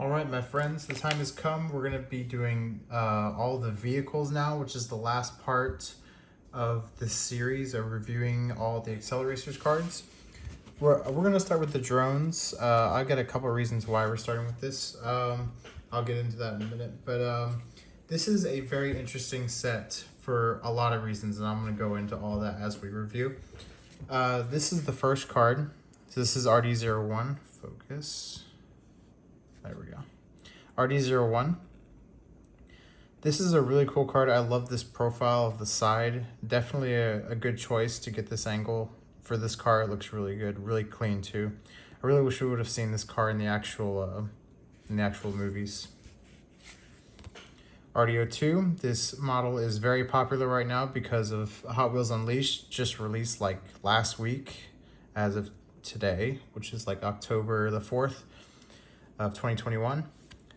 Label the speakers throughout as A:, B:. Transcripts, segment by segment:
A: All right, my friends, the time has come. We're going to be doing all the vehicles now, which is the last part of this series of reviewing all the Acceleracers cards. We're going to start with the drones. I've got a couple of reasons why we're starting with this. I'll get into that in a minute. But this is a very interesting set for a lot of reasons, and I'm going to go into all that as we review. This is the first card. So this is Rd01. Focus. There we go. Rd01. This is a really cool card. I love this profile of the side. Definitely a good choice to get this angle for this card. It looks really good, really clean too. I really wish we would have seen this card in the actual movies. Rdo4 This model is very popular right now because of Hot Wheels Unleashed just released like last week as of today, which is like October the 4th of 2021.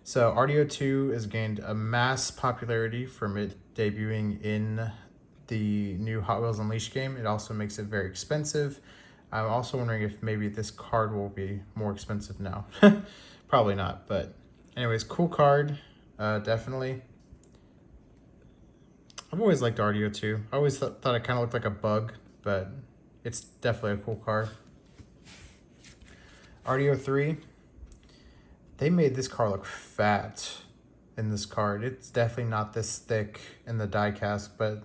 A: So Rdo4 has gained a mass popularity from it debuting in the new Hot Wheels Unleashed game. It also makes it very expensive. I'm also wondering if maybe this card will be more expensive now. Probably not, but anyways, cool card, definitely. I've always liked Rdo4. I always thought it kind of looked like a bug, but it's definitely a cool card. Rdo3. They made this card look fat in this card. It's definitely not this thick in the die cast, but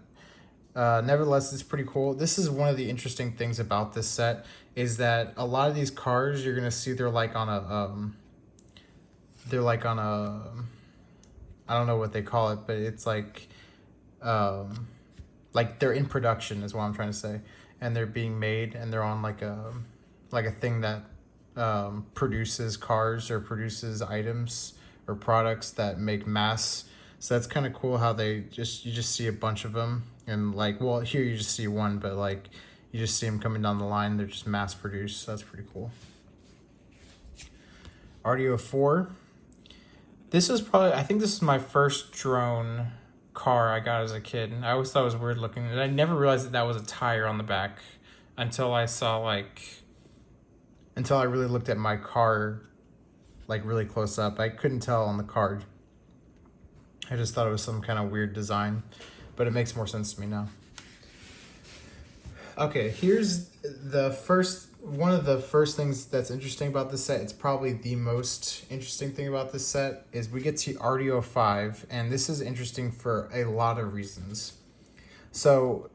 A: nevertheless, it's pretty cool. This is one of the interesting things about this set is that a lot of these cards you're gonna see they're like on a I don't know what they call it, but it's like they're in production is what I'm trying to say, and they're being made and they're on like a thing that produces cars or produces items or products that make mass. So that's kind of cool how you just see a bunch of them, and like, well, here you just see one, but like you just see them coming down the line. They're just mass produced. So that's pretty cool. Rdo4. This is probably, I think this is my first drone car I got as a kid. I always thought it was weird looking, and I never realized that was a tire on the back until I really looked at my car like really close up. I couldn't tell on the card. I just thought it was some kind of weird design, but it makes more sense to me now. Okay, here's one of the first things that's interesting about this set. It's probably the most interesting thing about this set is we get to Rdo5, and this is interesting for a lot of reasons. So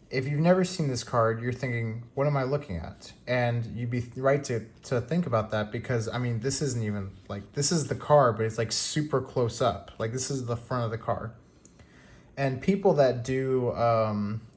A: if you've never seen this card, you're thinking, what am I looking at? And you'd be right to think about that, because I mean, this isn't even like, this is the car, but it's like super close up. Like this is the front of the car. And people that do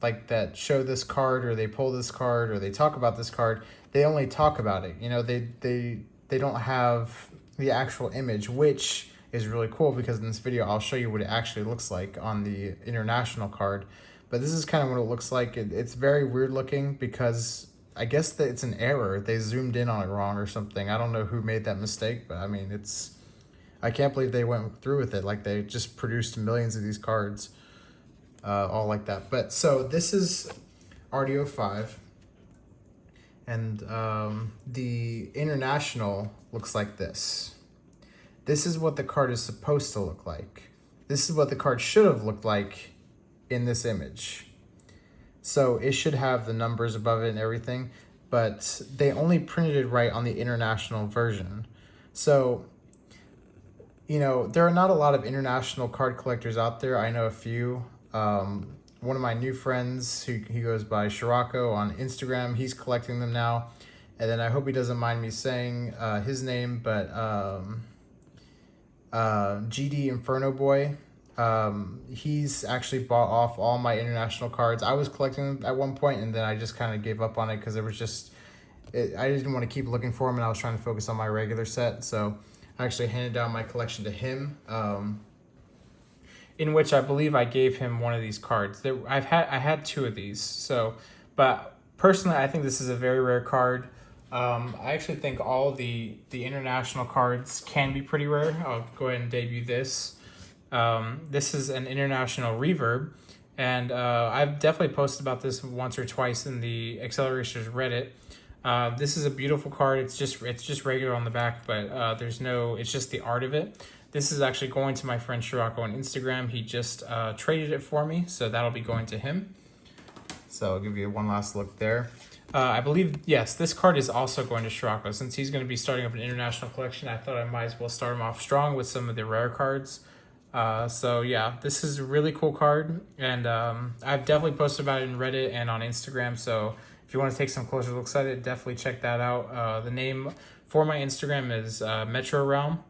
A: like that show this card, or they pull this card, or they talk about this card, they only talk about it. You know, they don't have the actual image, which is really cool, because in this video I'll show you what it actually looks like on the international card. But this is kind of what it looks like. It's very weird looking, because I guess that it's an error. They zoomed in on it wrong or something. I don't know who made that mistake, but I mean, I can't believe they went through with it. Like, they just produced millions of these cards all like that. But so this is Rdo5, and the international looks like this. This is what the card is supposed to look like. This is what the card should have looked like in this image. So it should have the numbers above it and everything, but they only printed it right on the international version. So, you know, there are not a lot of international card collectors out there. I know a few. One of my new friends, he goes by Shirako on Instagram, he's collecting them now. And then I hope he doesn't mind me saying his name, but GD Inferno Boy, he's actually bought off all my international cards. I was collecting them at one point, and then I just kind of gave up on it because it was just, I didn't want to keep looking for them, and I was trying to focus on my regular set. So I actually handed down my collection to him, in which I believe I gave him one of these cards. I had two of these. So, but personally, I think this is a very rare card. I actually think all the international cards can be pretty rare. I'll go ahead and debut this. This is an international Reverb, and I've definitely posted about this once or twice in the Acceleracers Reddit. This is a beautiful card. It's just regular on the back, but it's just the art of it. This is actually going to my friend Scirocco on Instagram. He just traded it for me, so that'll be going to him. So I'll give you one last look there. I believe, yes, this card is also going to Scirocco. Since he's going to be starting up an international collection, I thought I might as well start him off strong with some of the rare cards. So yeah, this is a really cool card, and I've definitely posted about it in Reddit and on Instagram, so if you want to take some closer looks at it, definitely check that out. The name for my Instagram is Metro Realm,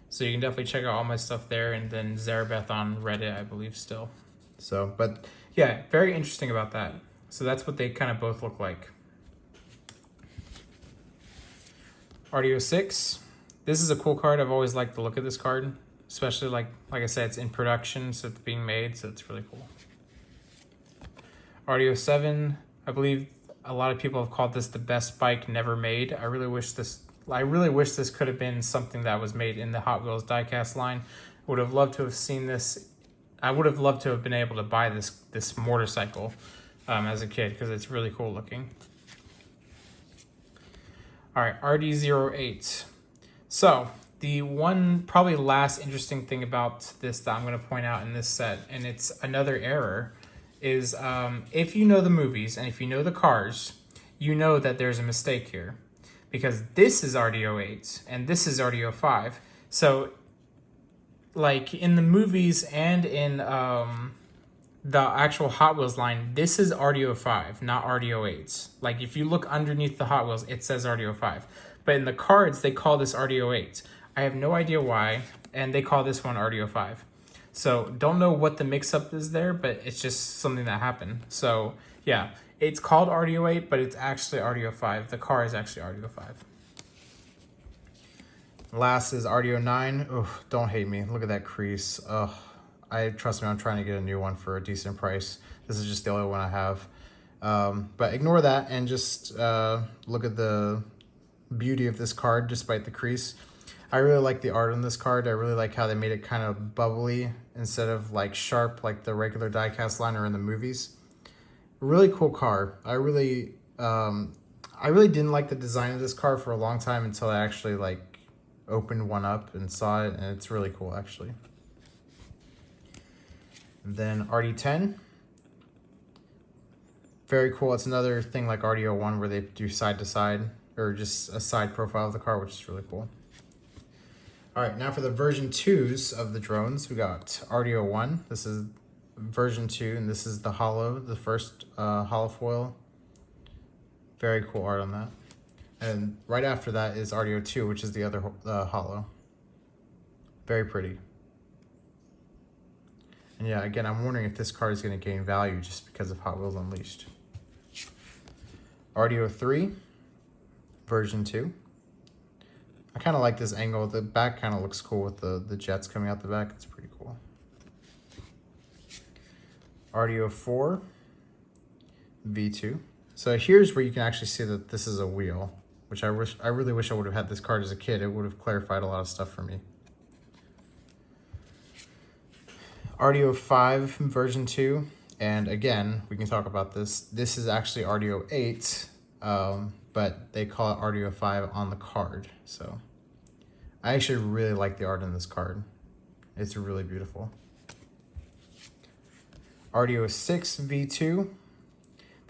A: so you can definitely check out all my stuff there, and then Zarabeth on Reddit, I believe, still. So, but yeah, very interesting about that. So that's what they kind of both look like. Rdo4. This is a cool card. I've always liked the look of this card, especially like I said, it's in production, so it's being made, so it's really cool. Rdo7. I believe a lot of people have called this the best bike never made. I really wish this could have been something that was made in the Hot Wheels diecast line. Would have loved to have seen this. I would have loved to have been able to buy this motorcycle as a kid, because it's really cool looking. All right, Rd08. So the one probably last interesting thing about this that I'm going to point out in this set, and it's another error, is if you know the movies and if you know the cars, you know that there's a mistake here, because this is Rdo8 and this is Rdo5. So like in the movies and in the actual Hot Wheels line, this is Rdo5, not Rdo8. Like if you look underneath the Hot Wheels, it says Rdo5, but in the cards they call this Rdo8. I have no idea why, and they call this one Rdo5. So don't know what the mix-up is there, but it's just something that happened. So yeah, it's called Rdo8, but it's actually Rdo5. The car is actually Rdo5. Last is Rdo9. Oh, don't hate me. Look at that crease. Ugh. Trust me, I'm trying to get a new one for a decent price. This is just the only one I have. But ignore that and just look at the beauty of this card despite the crease. I really like the art on this card. I really like how they made it kind of bubbly instead of like sharp like the regular diecast line or in the movies. Really cool car. I really didn't like the design of this car for a long time until I actually like opened one up and saw it, and it's really cool actually. And then Rd10. Very cool. It's another thing like Rdo1 where they do side to side, or just a side profile of the car, which is really cool. All right, now for the version 2s of the drones, we got Rdo1. This is version 2, and this is the hollow, the first hollow foil. Very cool art on that. And right after that is Rdo2, which is the other hollow. Very pretty. And yeah, again, I'm wondering if this card is going to gain value just because of Hot Wheels Unleashed. Rdo3, version 2. I kind of like this angle. The back kind of looks cool with the jets coming out the back. It's pretty cool. Rdo4 V2. So here's where you can actually see that this is a wheel, which I really wish I would have had this card as a kid. It would have clarified a lot of stuff for me. Rdo5 version 2, and again, we can talk about this. This is actually Rdo8, but they call it Rdo5 on the card. So I actually really like the art in this card. It's really beautiful. Rdo6 V2.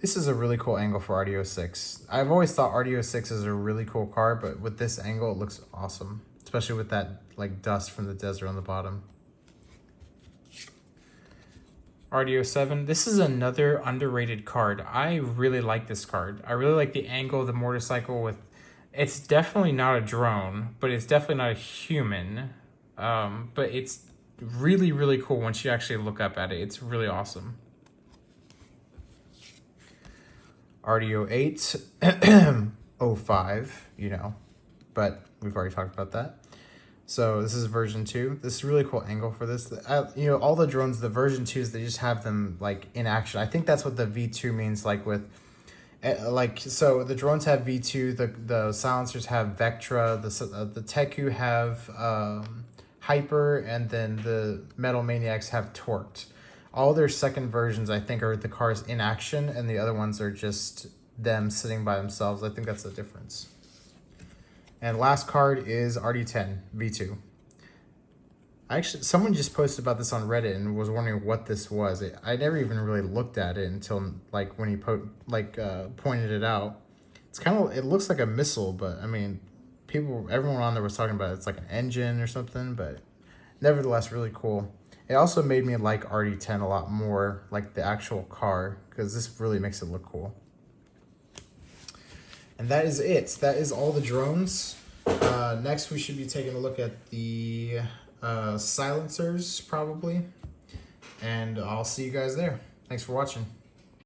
A: This is a really cool angle for Rdo6. I've always thought Rdo6 is a really cool car, but with this angle, it looks awesome, especially with that like dust from the desert on the bottom. Rdo7. This is another underrated card. I really like this card. I really like the angle of the motorcycle with... It's definitely not a drone, but it's definitely not a human. But it's really, really cool once you actually look up at it. It's really awesome. Rdo8. 05, you know. But we've already talked about that. So this is version 2. This is a really cool angle for this. You know, all the drones, the version 2s, they just have them like in action. I think that's what the V2 means, like with, like, so the drones have V2, the silencers have Vectra, the Teku have Hyper, and then the Metal Maniacs have Torqued. All their second versions, I think, are the cars in action, and the other ones are just them sitting by themselves. I think that's the difference. And last card is Rd10 V2. Actually, someone just posted about this on Reddit and was wondering what this was. I never even really looked at it until like when he pointed it out. It's kind of, it looks like a missile, but I mean, everyone on there was talking about it's like an engine or something, but nevertheless, really cool. It also made me like Rd10 a lot more, like the actual car, because this really makes it look cool. And that is it. That is all the drones. Next, we should be taking a look at the silencers, probably. And I'll see you guys there. Thanks for watching.